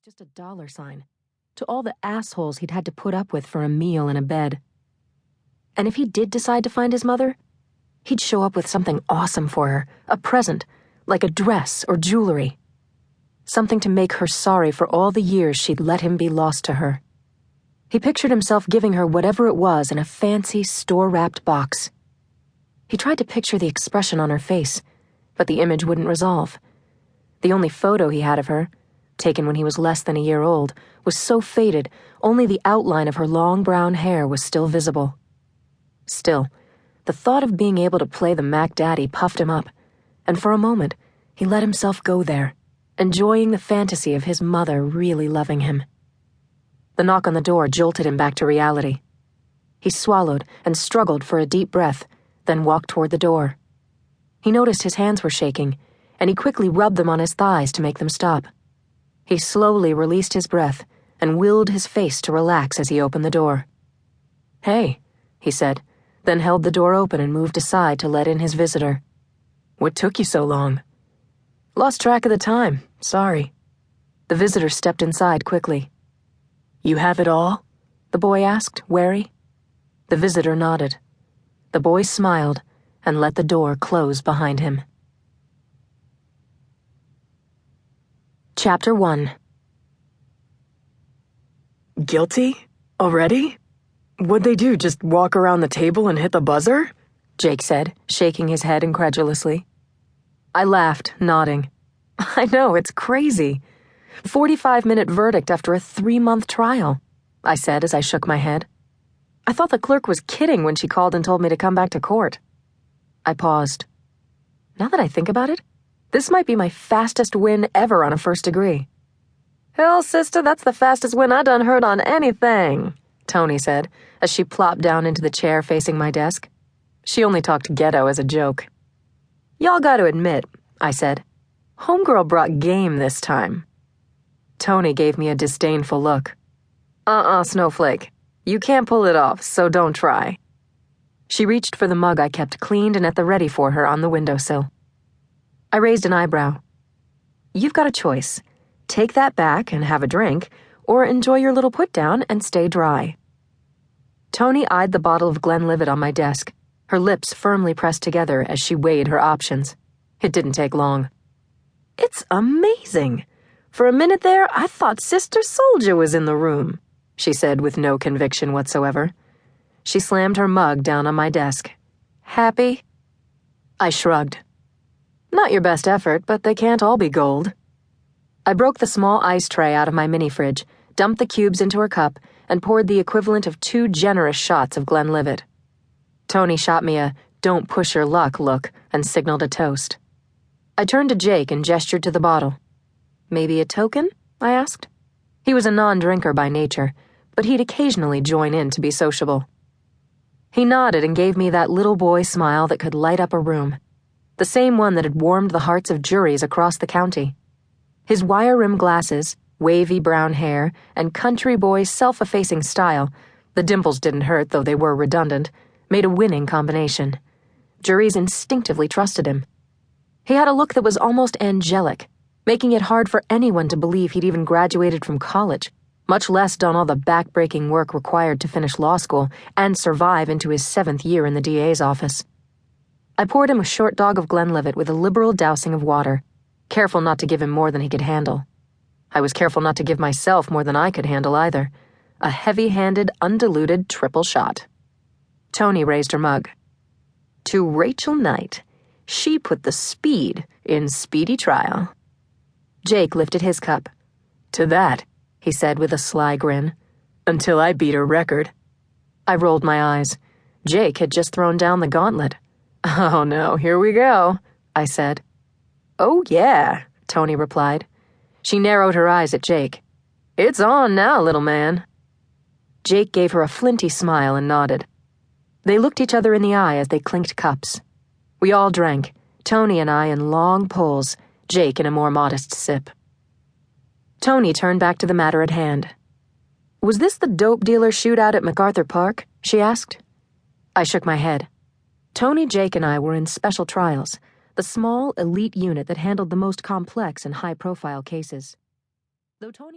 just a dollar sign to all the assholes he'd had to put up with for a meal and a bed. And if he did decide to find his mother, he'd show up with something awesome for her, a present, like a dress or jewelry. Something to make her sorry for all the years she'd let him be lost to her. He pictured himself giving her whatever it was in a fancy, store-wrapped box. He tried to picture the expression on her face, but the image wouldn't resolve. The only photo he had of her, taken when he was less than a year old, was so faded, only the outline of her long brown hair was still visible. Still, the thought of being able to play the Mac Daddy puffed him up, and for a moment, he let himself go there, enjoying the fantasy of his mother really loving him. The knock on the door jolted him back to reality. He swallowed and struggled for a deep breath, then walked toward the door. He noticed his hands were shaking, and he quickly rubbed them on his thighs to make them stop. He slowly released his breath and willed his face to relax as he opened the door. "Hey," he said, then held the door open and moved aside to let in his visitor. "What took you so long?" "Lost track of the time, sorry." The visitor stepped inside quickly. "You have it all?" the boy asked, wary. The visitor nodded. The boy smiled and let the door close behind him. Chapter 1. Guilty? Already? What'd they do, just walk around the table and hit the buzzer? Jake said, shaking his head incredulously. I laughed, nodding. I know, it's crazy. 45-minute verdict after a 3-month trial, I said as I shook my head. I thought the clerk was kidding when she called and told me to come back to court. I paused. Now that I think about it, this might be my fastest win ever on a first degree. Hell, sister, that's the fastest win I done heard on anything, Tony said, as she plopped down into the chair facing my desk. She only talked ghetto as a joke. Y'all gotta admit, I said, homegirl brought game this time. Tony gave me a disdainful look. Snowflake. You can't pull it off, so don't try. She reached for the mug I kept cleaned and at the ready for her on the windowsill. I raised an eyebrow. You've got a choice. Take that back and have a drink, or enjoy your little put-down and stay dry. Tony eyed the bottle of Glenlivet on my desk, her lips firmly pressed together as she weighed her options. It didn't take long. It's amazing. For a minute there, I thought Sister Soldier was in the room, she said with no conviction whatsoever. She slammed her mug down on my desk. Happy? I shrugged. Not your best effort, but they can't all be gold. I broke the small ice tray out of my mini-fridge, dumped the cubes into her cup, and poured the equivalent of 2 generous shots of Glenlivet. Tony shot me a "don't push your luck" look and signaled a toast. I turned to Jake and gestured to the bottle. Maybe a token? I asked. He was a non-drinker by nature, but he'd occasionally join in to be sociable. He nodded and gave me that little boy smile that could light up a room, the same one that had warmed the hearts of juries across the county. His wire-rimmed glasses, wavy brown hair, and country boy's self-effacing style, the dimples didn't hurt though they were redundant, made a winning combination. Juries instinctively trusted him. He had a look that was almost angelic, making it hard for anyone to believe he'd even graduated from college, much less done all the back-breaking work required to finish law school and survive into his 7th year in the DA's office. I poured him a short dog of Glenlivet with a liberal dousing of water, careful not to give him more than he could handle. I was careful not to give myself more than I could handle either. A heavy-handed, undiluted triple shot. Tony raised her mug. To Rachel Knight, she put the speed in speedy trial. Jake lifted his cup. To that, he said with a sly grin, until I beat her record. I rolled my eyes. Jake had just thrown down the gauntlet. Oh no, here we go, I said. Oh yeah, Tony replied. She narrowed her eyes at Jake. It's on now, little man. Jake gave her a flinty smile and nodded. They looked each other in the eye as they clinked cups. We all drank, Tony and I in long pulls, Jake in a more modest sip. Tony turned back to the matter at hand. Was this the dope dealer shootout at MacArthur Park? She asked. I shook my head. Tony, Jake, and I were in special trials, the small, elite unit that handled the most complex and high-profile cases. Though Tony